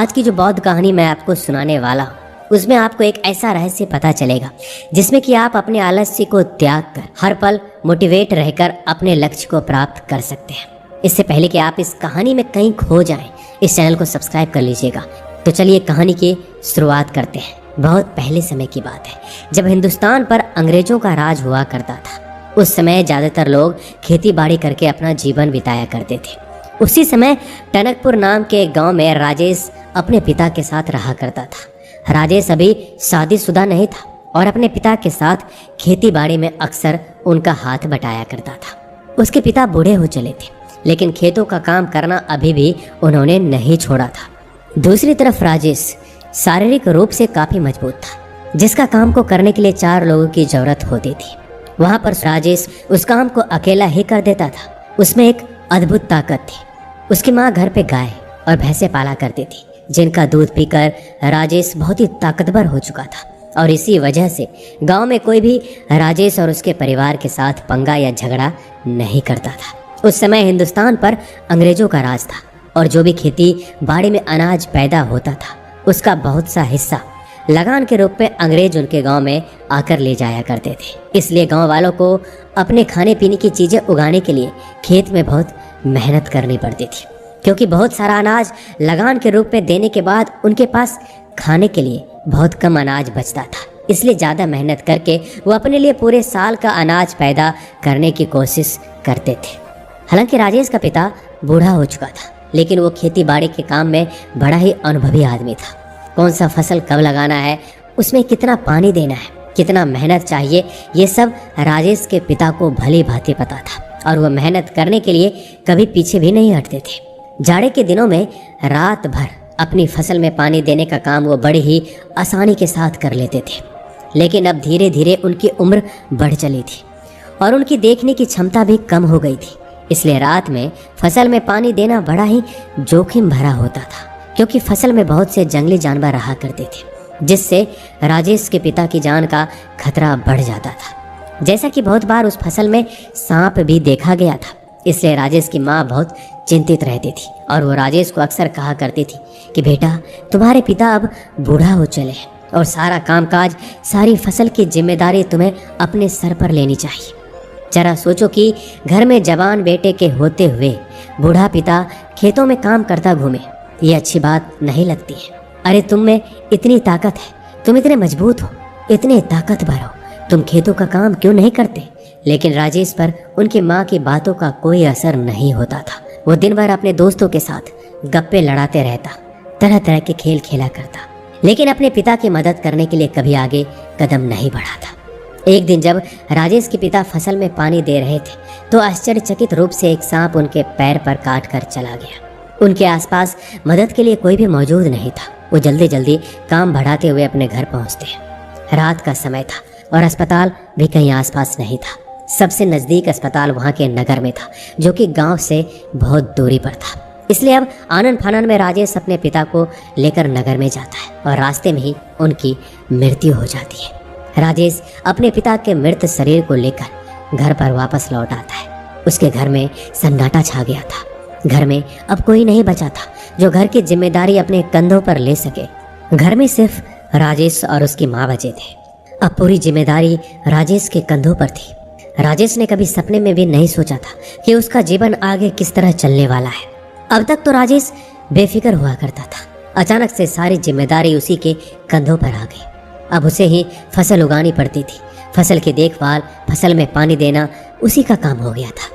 आज की जो बौद्ध कहानी मैं आपको सुनाने वाला हूँ उसमें आपको एक ऐसा रहस्य पता चलेगा जिसमें कि आप अपने आलस्य को त्याग कर हर पल मोटिवेट रहकर अपने लक्ष्य को प्राप्त कर सकते हैं। इससे पहले कि आप इस कहानी में कहीं खो जाएं, इस चैनल को सब्सक्राइब कर लीजिएगा। तो चलिए कहानी की शुरुआत करते हैं। बहुत पहले समय की बात है, जब हिंदुस्तान पर अंग्रेजों का राज हुआ करता था। उस समय ज़्यादातर लोग खेती बाड़ी करके अपना जीवन बिताया करते थे। उसी समय टनकपुर नाम के गांव में राजेश अपने पिता के साथ रहा करता था। राजेश अभी शादीशुदा नहीं था और अपने पिता के साथ खेती बाड़ी में अक्सर उनका हाथ बटाया करता था। उसके पिता बूढ़े हो चले थे, लेकिन खेतों का काम करना अभी भी उन्होंने नहीं छोड़ा था। दूसरी तरफ राजेश शारीरिक रूप से काफ़ी मजबूत था, जिसका काम को करने के लिए 4 लोगों की ज़रूरत होती थी। वहाँ पर राजेश उस काम को अकेला ही कर देता था। उसमें एक अद्भुत ताकत थी। उसकी माँ घर पे गाय और भैंसे पाला करती थी, जिनका दूध पीकर राजेश बहुत ही ताकतवर हो चुका था। और इसी वजह से गांव में कोई भी राजेश और उसके परिवार के साथ पंगा या झगड़ा नहीं करता था। उस समय हिंदुस्तान पर अंग्रेजों का राज था और जो भी खेती बाड़ी में अनाज पैदा होता था उसका बहुत सा हिस्सा लगान के रूप में अंग्रेज उनके गांव में आकर ले जाया करते थे। इसलिए गांव वालों को अपने खाने पीने की चीज़ें उगाने के लिए खेत में बहुत मेहनत करनी पड़ती थी, क्योंकि बहुत सारा अनाज लगान के रूप में देने के बाद उनके पास खाने के लिए बहुत कम अनाज बचता था। इसलिए ज़्यादा मेहनत करके वो अपने लिए पूरे साल का अनाज पैदा करने की कोशिश करते थे। हालांकि राजेश का पिता बूढ़ा हो चुका था, लेकिन वो खेती बाड़ी के काम में बड़ा ही अनुभवी आदमी था। कौन सा फसल कब लगाना है, उसमें कितना पानी देना है, कितना मेहनत चाहिए, ये सब राजेश के पिता को भली भांति पता था और वह मेहनत करने के लिए कभी पीछे भी नहीं हटते थे। जाड़े के दिनों में रात भर अपनी फसल में पानी देने का काम वो बड़ी ही आसानी के साथ कर लेते थे। लेकिन अब धीरे धीरे उनकी उम्र बढ़ चली थी और उनकी देखने की क्षमता भी कम हो गई थी। इसलिए रात में फसल में पानी देना बड़ा ही जोखिम भरा होता था, क्योंकि फसल में बहुत से जंगली जानवर रहा करते थे, जिससे राजेश के पिता की जान का खतरा बढ़ जाता था। जैसा कि बहुत बार उस फसल में सांप भी देखा गया था। इसलिए राजेश की माँ बहुत चिंतित रहती थी और वो राजेश को अक्सर कहा करती थी कि बेटा, तुम्हारे पिता अब बूढ़ा हो चले हैं और सारा कामकाज, सारी फसल की जिम्मेदारी तुम्हें अपने सर पर लेनी चाहिए। जरा सोचो कि घर में जवान बेटे के होते हुए बूढ़ा पिता खेतों में काम करता घूमे, ये अच्छी बात नहीं लगती है। अरे तुम में इतनी ताकत है, तुम इतने मजबूत हो, इतने ताकतवर हो, तुम खेतों का काम क्यों नहीं करते? लेकिन राजेश पर उनकी माँ की बातों का कोई असर नहीं होता था। वो दिन भर अपने दोस्तों के साथ गप्पे लड़ाते रहता, तरह तरह के खेल खेला करता, लेकिन अपने पिता की मदद करने के लिए कभी आगे कदम नहीं बढ़ाता। एक दिन जब राजेश के पिता फसल में पानी दे रहे थे तो आश्चर्यचकित रूप से एक सांप उनके पैर पर काट कर चला गया। उनके आसपास मदद के लिए कोई भी मौजूद नहीं था। वो जल्दी जल्दी काम बढ़ाते हुए अपने घर पहुंचते हैं। रात का समय था और अस्पताल भी कहीं आसपास नहीं था। सबसे नज़दीक अस्पताल वहाँ के नगर में था, जो कि गांव से बहुत दूरी पर था। इसलिए अब आनन फानन में राजेश अपने पिता को लेकर नगर में जाता है और रास्ते में ही उनकी मृत्यु हो जाती है। राजेश अपने पिता के मृत शरीर को लेकर घर पर वापस लौट आता है। उसके घर में सन्नाटा छा गया था। घर में अब कोई नहीं बचा था जो घर की जिम्मेदारी अपने कंधों पर ले सके। घर में सिर्फ राजेश और उसकी माँ बचे थे। अब पूरी जिम्मेदारी राजेश के कंधों पर थी। राजेश ने कभी सपने में भी नहीं सोचा था कि उसका जीवन आगे किस तरह चलने वाला है। अब तक तो राजेश बेफिक्र हुआ करता था। अचानक से सारी जिम्मेदारी उसी के कंधों पर आ गई। अब उसे ही फसल उगानी पड़ती थी। फसल की देखभाल, फसल में पानी देना उसी का काम हो गया था।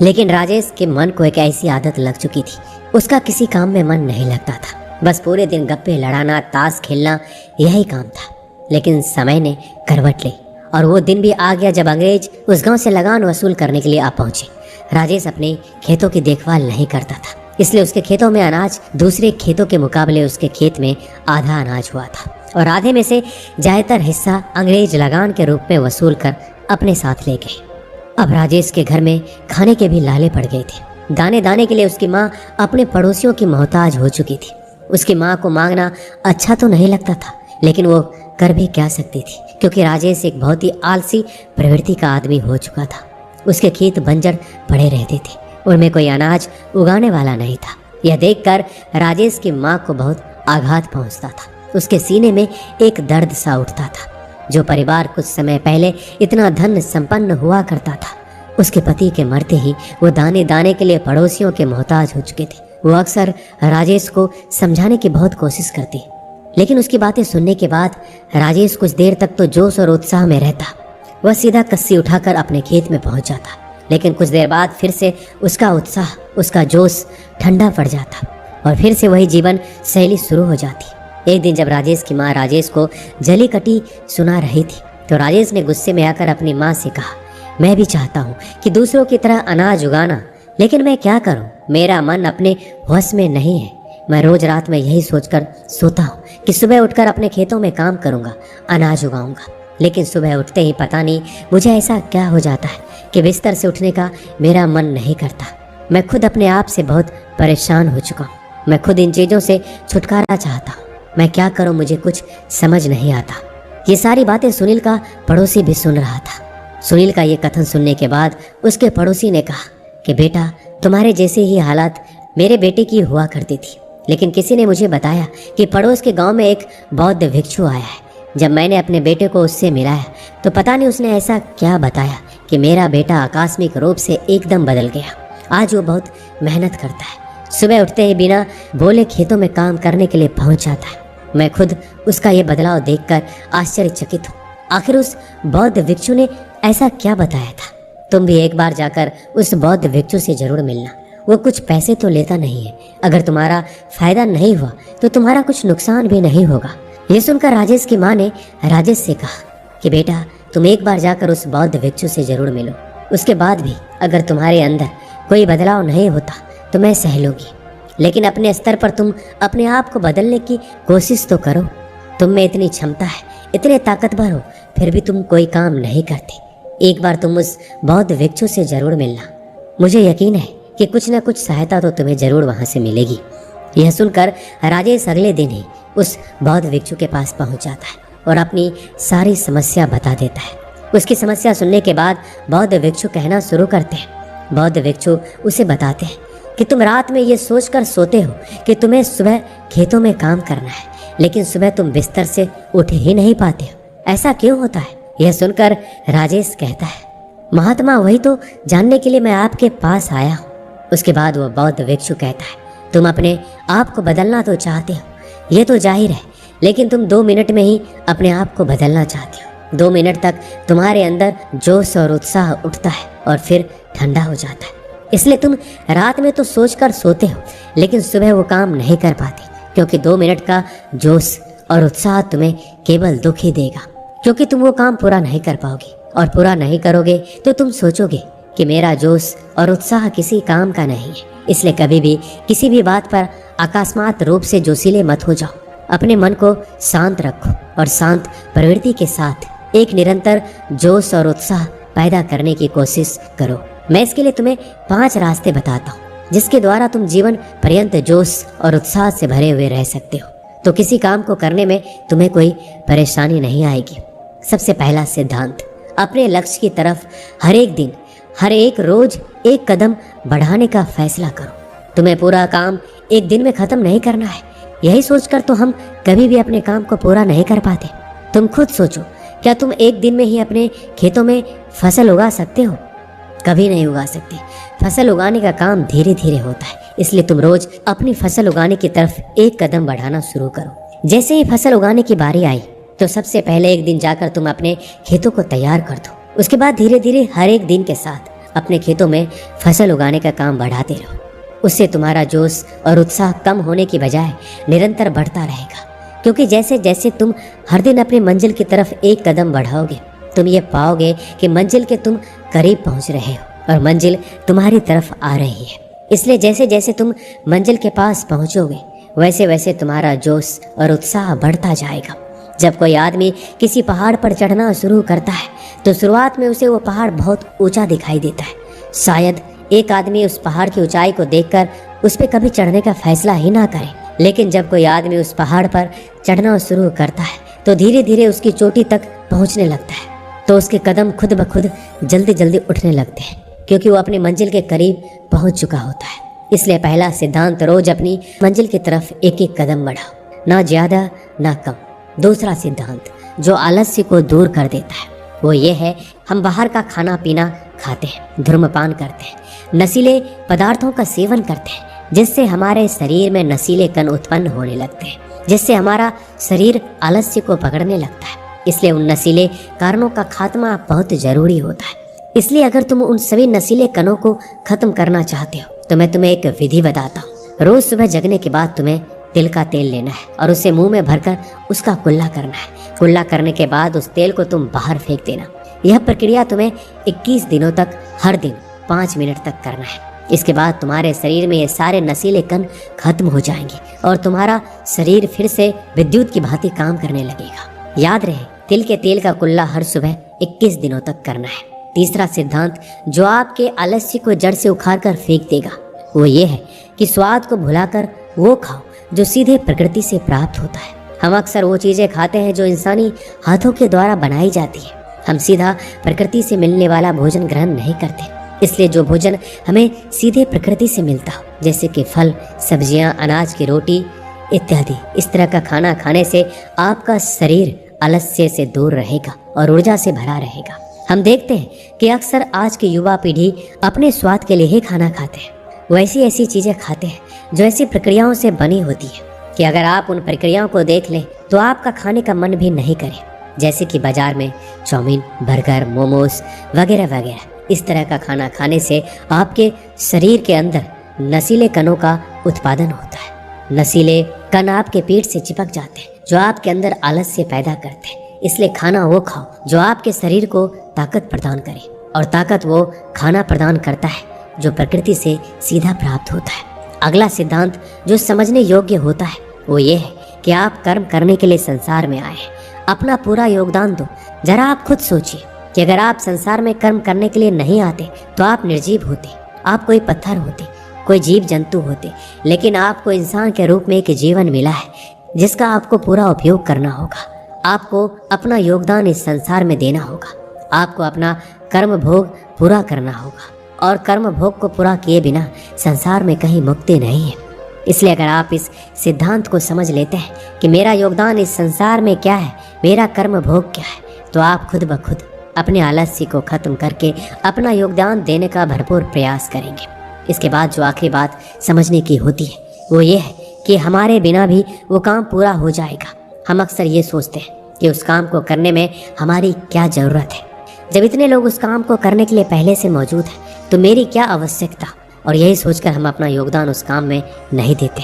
लेकिन राजेश के मन को एक ऐसी आदत लग चुकी थी, उसका किसी काम में मन नहीं लगता था। बस पूरे दिन गप्पे लड़ाना, ताश खेलना, यही काम था। लेकिन समय ने करवट ली और वो दिन भी आ गया जब अंग्रेज उस गांव से लगान वसूल करने के लिए आ पहुंचे। राजेश अपने खेतों की देखभाल नहीं करता था, इसलिए उसके खेतों में अनाज दूसरे खेतों के मुकाबले उसके खेत में आधा अनाज हुआ था और आधे में से ज़्यादातर हिस्सा अंग्रेज लगान के रूप में वसूल कर अपने साथ ले गए। अब राजेश के घर में खाने के भी लाले पड़ गए थे। दाने दाने के लिए उसकी माँ अपने पड़ोसियों की मोहताज हो चुकी थी। उसकी माँ को मांगना अच्छा तो नहीं लगता था, लेकिन वो कर भी क्या सकती थी, क्योंकि राजेश एक बहुत ही आलसी प्रवृत्ति का आदमी हो चुका था। उसके खेत बंजर पड़े रहते थे, उनमें कोई अनाज उगाने वाला नहीं था। यह देखकर राजेश की माँ को बहुत आघात पहुंचता था। उसके सीने में एक दर्द सा उठता था। जो परिवार कुछ समय पहले इतना धन संपन्न हुआ करता था, उसके पति के मरते ही वो दाने दाने के लिए पड़ोसियों के मोहताज हो चुके थे। वो अक्सर राजेश को समझाने की बहुत कोशिश करती, लेकिन उसकी बातें सुनने के बाद राजेश कुछ देर तक तो जोश और उत्साह में रहता। वह सीधा कस्सी उठाकर अपने खेत में पहुंच जाता, लेकिन कुछ देर बाद फिर से उसका उत्साह, उसका जोश ठंडा पड़ जाता और फिर से वही जीवन शैली शुरू हो जाती। एक दिन जब राजेश की माँ राजेश को जली कटी सुना रही थी, तो राजेश ने गुस्से में आकर अपनी माँ से कहा, मैं भी चाहता हूँ कि दूसरों की तरह अनाज उगाना, लेकिन मैं क्या करूँ, मेरा मन अपने वश में नहीं है। मैं रोज रात में यही सोचकर सोता हूँ कि सुबह उठकर अपने खेतों में काम करूँगा, अनाज उगाऊंगा, लेकिन सुबह उठते ही पता नहीं मुझे ऐसा क्या हो जाता है कि बिस्तर से उठने का मेरा मन नहीं करता। मैं खुद अपने आप से बहुत परेशान हो चुका हूँ। मैं खुद इन चीज़ों से छुटकारा चाहता हूँ। मैं क्या करूँ, मुझे कुछ समझ नहीं आता। ये सारी बातें सुनील का पड़ोसी भी सुन रहा था। सुनील का ये कथन सुनने के बाद उसके पड़ोसी ने कहा कि बेटा, तुम्हारे जैसे ही हालात मेरे बेटे की हुआ करती थी, लेकिन किसी ने मुझे बताया कि पड़ोस के गांव में एक बौद्ध भिक्षु आया है। जब मैंने अपने बेटे को उससे मिलाया तो पता नहीं उसने ऐसा क्या बताया कि मेरा बेटा आकस्मिक रूप से एकदम बदल गया। आज वो बहुत मेहनत करता है, सुबह उठते ही बिना बोले खेतों में काम करने के लिए पहुंच जाता है। मैं खुद उसका ये बदलाव देखकर आश्चर्यचकित हूँ। आखिर उस बौद्ध भिक्षु ने ऐसा क्या बताया था? तुम भी एक बार जाकर उस बौद्ध भिक्षु से जरूर मिलना। वो कुछ पैसे तो लेता नहीं है। अगर तुम्हारा फायदा नहीं हुआ तो तुम्हारा कुछ नुकसान भी नहीं होगा। ये सुनकर राजेश की माँ ने राजेश से कहा कि बेटा, तुम एक बार जाकर उस बौद्ध भिक्षु से जरूर मिलो। उसके बाद भी अगर तुम्हारे अंदर कोई बदलाव नहीं होता तो मैं सह लूंगी, लेकिन अपने स्तर पर तुम अपने आप को बदलने की कोशिश तो करो। तुम में इतनी क्षमता है, इतने ताकतवर हो, फिर भी तुम कोई काम नहीं करते। एक बार तुम उस बौद्ध भिक्षु से जरूर मिलना। मुझे यकीन है कि कुछ न कुछ सहायता तो तुम्हें जरूर वहां से मिलेगी। यह सुनकर राजेश अगले दिन ही उस बौद्ध भिक्षु के पास पहुंच जाता है और अपनी सारी समस्या बता देता है। उसकी समस्या सुनने के बाद बौद्ध भिक्षु कहना शुरू करते हैं। बौद्ध भिक्षु उसे बताते हैं कि तुम रात में ये सोचकर सोते हो कि तुम्हें सुबह खेतों में काम करना है, लेकिन सुबह तुम बिस्तर से उठ ही नहीं पाते हो। ऐसा क्यों होता है? यह सुनकर राजेश कहता है, महात्मा, वही तो जानने के लिए मैं आपके पास आया हूँ। उसके बाद वह बौद्ध भिक्षु कहता है, तुम अपने आप को बदलना तो चाहते हो, ये तो जाहिर है, लेकिन तुम 2 मिनट में ही अपने आप को बदलना चाहते हो। 2 मिनट तक तुम्हारे अंदर जोश और उत्साह उठता है और फिर ठंडा हो जाता है। इसलिए तुम रात में तो सोचकर सोते हो, लेकिन सुबह वो काम नहीं कर पाते, क्योंकि 2 मिनट का जोश और उत्साह तुम्हें केवल दुख ही देगा, क्योंकि तुम वो काम पूरा नहीं कर पाओगे, और पूरा नहीं करोगे तो तुम सोचोगे कि मेरा जोश और उत्साह किसी काम का नहीं है। इसलिए कभी भी किसी भी बात पर अकस्मात रूप से जोशीले मत हो जाओ। अपने मन को शांत रखो और शांत प्रवृत्ति के साथ एक निरंतर जोश और उत्साह पैदा करने की कोशिश करो। मैं इसके लिए तुम्हें 5 रास्ते बताता हूँ, जिसके द्वारा तुम जीवन पर्यंत जोश और उत्साह से भरे हुए रह सकते हो, तो किसी काम को करने में तुम्हें कोई परेशानी नहीं आएगी। सबसे पहला सिद्धांत, अपने लक्ष्य की तरफ हर एक दिन, हर एक रोज एक कदम बढ़ाने का फैसला करो। तुम्हें पूरा काम एक दिन में खत्म नहीं करना है। यही सोचकर तो हम कभी भी अपने काम को पूरा नहीं कर पाते। तुम खुद सोचो, क्या तुम एक दिन में ही अपने खेतों में फसल उगा सकते हो? कभी नहीं उगा सकते। फसल उगाने का काम धीरे धीरे होता है, इसलिए तुम रोज अपनी फसल उगाने की तरफ एक कदम बढ़ाना शुरू करो। जैसे ही फसल उगाने की बारी आई तो सबसे पहले एक दिन जाकर तुम अपने खेतों को तैयार कर दो। उसके बाद धीरे धीरे हर एक दिन के साथ अपने खेतों में फसल उगाने का काम बढ़ाते रहो। उससे तुम्हारा जोश और उत्साह कम होने की बजाय निरंतर बढ़ता रहेगा, क्योंकि जैसे जैसे तुम हर दिन अपनी मंजिल की तरफ एक कदम बढ़ाओगे, तुम ये पाओगे कि मंजिल के तुम करीब पहुंच रहे हो और मंजिल तुम्हारी तरफ आ रही है। इसलिए जैसे जैसे तुम मंजिल के पास पहुंचोगे, वैसे वैसे तुम्हारा जोश और उत्साह बढ़ता जाएगा। जब कोई आदमी किसी पहाड़ पर चढ़ना शुरू करता है तो शुरुआत में उसे वो पहाड़ बहुत ऊंचा दिखाई देता है। शायद एक आदमी उस पहाड़ की ऊंचाई को देखकर उस पर कभी चढ़ने का फैसला ही ना करे, लेकिन जब कोई आदमी उस पहाड़ पर चढ़ना शुरू करता है तो धीरे धीरे उसकी चोटी तक पहुंचने लगता है, तो उसके कदम खुद ब खुद जल्दी जल्दी उठने लगते हैं, क्योंकि वो अपनी मंजिल के करीब पहुंच चुका होता है। इसलिए पहला सिद्धांत, रोज अपनी मंजिल की तरफ एक एक कदम बढ़ाओ। ना ज़्यादा ना कम। दूसरा सिद्धांत जो आलस्य को दूर कर देता है वो ये है, हम बाहर का खाना पीना खाते हैं, धूम्रपान करते हैं, नशीले पदार्थों का सेवन करते हैं, जिससे हमारे शरीर में नशीले कण उत्पन्न होने लगते हैं, जिससे हमारा शरीर आलस्य को पकड़ने लगता है। इसलिए उन नशीले कारणों का खात्मा बहुत जरूरी होता है। इसलिए अगर तुम उन सभी नशीले कणों को खत्म करना चाहते हो तो मैं तुम्हें एक विधि बताता हूँ। रोज सुबह जगने के बाद तुम्हें तिल का तेल लेना है और उसे मुंह में भरकर उसका कुल्ला करना है। कुल्ला करने के बाद उस तेल को तुम बाहर फेंक देना। यह प्रक्रिया तुम्हें 21 दिनों तक हर दिन 5 मिनट तक करना है। इसके बाद तुम्हारे शरीर में ये सारे नशीले कण खत्म हो जाएंगे और तुम्हारा शरीर फिर से विद्युत की भांति काम करने लगेगा। याद रहे, तिल के तेल का कुल्ला हर सुबह 21 दिनों तक करना है। तीसरा सिद्धांत जो आपके आलस्य को जड़ से उखाड़ कर फेंक देगा वो ये है कि स्वाद को भुलाकर वो खाओ जो सीधे प्रकृति से प्राप्त होता है। हम अक्सर वो चीजें खाते हैं जो इंसानी हाथों के द्वारा बनाई जाती है। हम सीधा प्रकृति से मिलने वाला भोजन ग्रहण नहीं करते। इसलिए जो भोजन हमें सीधे प्रकृति से मिलता हो, जैसे कि फल, सब्जियां, अनाज की रोटी इत्यादि, इस तरह का खाना खाने से आपका शरीर आलस्य से दूर रहेगा और ऊर्जा से भरा रहेगा। हम देखते हैं कि अक्सर आज की युवा पीढ़ी अपने स्वाद के लिए ही खाना खाते हैं। वो ऐसी चीजें खाते हैं जो ऐसी प्रक्रियाओं से बनी होती है कि अगर आप उन प्रक्रियाओं को देख लें तो आपका खाने का मन भी नहीं करे। जैसे कि बाजार में चाउमीन, बर्गर, मोमोज वगैरह वगैरह, इस तरह का खाना खाने से आपके शरीर के अंदर नशीले कणों का उत्पादन होता है। नशीले कण आपके पेट से चिपक जाते हैं जो आपके अंदर आलस्य पैदा करते हैं। इसलिए खाना वो खाओ जो आपके शरीर को ताकत प्रदान करे, और ताकत वो खाना प्रदान करता है जो प्रकृति से सीधा प्राप्त होता है। अगला सिद्धांत जो समझने योग्य होता है वो ये है कि आप कर्म करने के लिए संसार में आए हैं। अपना पूरा योगदान दो। जरा आप खुद सोचिए कि अगर आप संसार में कर्म करने के लिए नहीं आते तो आप निर्जीव होते, आप कोई पत्थर होते, कोई जीव जंतु होते। लेकिन आपको इंसान के रूप में एक जीवन मिला है जिसका आपको पूरा उपयोग करना होगा। आपको अपना योगदान इस संसार में देना होगा। आपको अपना कर्म भोग पूरा करना होगा, और कर्म भोग को पूरा किए बिना संसार में कहीं मुक्ति नहीं है। इसलिए अगर आप इस सिद्धांत को समझ लेते हैं कि मेरा योगदान इस संसार में क्या है, मेरा कर्म भोग क्या है, तो आप खुद ब खुद अपने आलस्य को खत्म करके अपना योगदान देने का भरपूर प्रयास करेंगे। इसके बाद जो आखिरी बात समझने की होती है वो ये है कि हमारे बिना भी वो काम पूरा हो जाएगा। हम अक्सर ये सोचते हैं कि उस काम को करने में हमारी क्या ज़रूरत है। जब इतने लोग उस काम को करने के लिए पहले से मौजूद हैं तो मेरी क्या आवश्यकता, और यही सोचकर हम अपना योगदान उस काम में नहीं देते।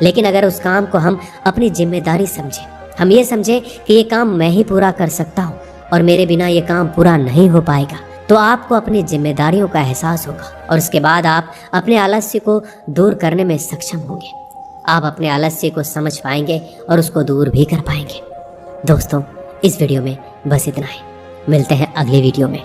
लेकिन अगर उस काम को हम अपनी जिम्मेदारी समझें, हम ये समझें कि ये काम मैं ही पूरा कर सकता हूँ और मेरे बिना ये काम पूरा नहीं हो पाएगा, तो आपको अपनी जिम्मेदारियों का एहसास होगा और उसके बाद आप अपने आलस्य को दूर करने में सक्षम होंगे। आप अपने आलस्य को समझ पाएंगे और उसको दूर भी कर पाएंगे। दोस्तों, इस वीडियो में बस इतना ही। मिलते हैं अगले वीडियो में।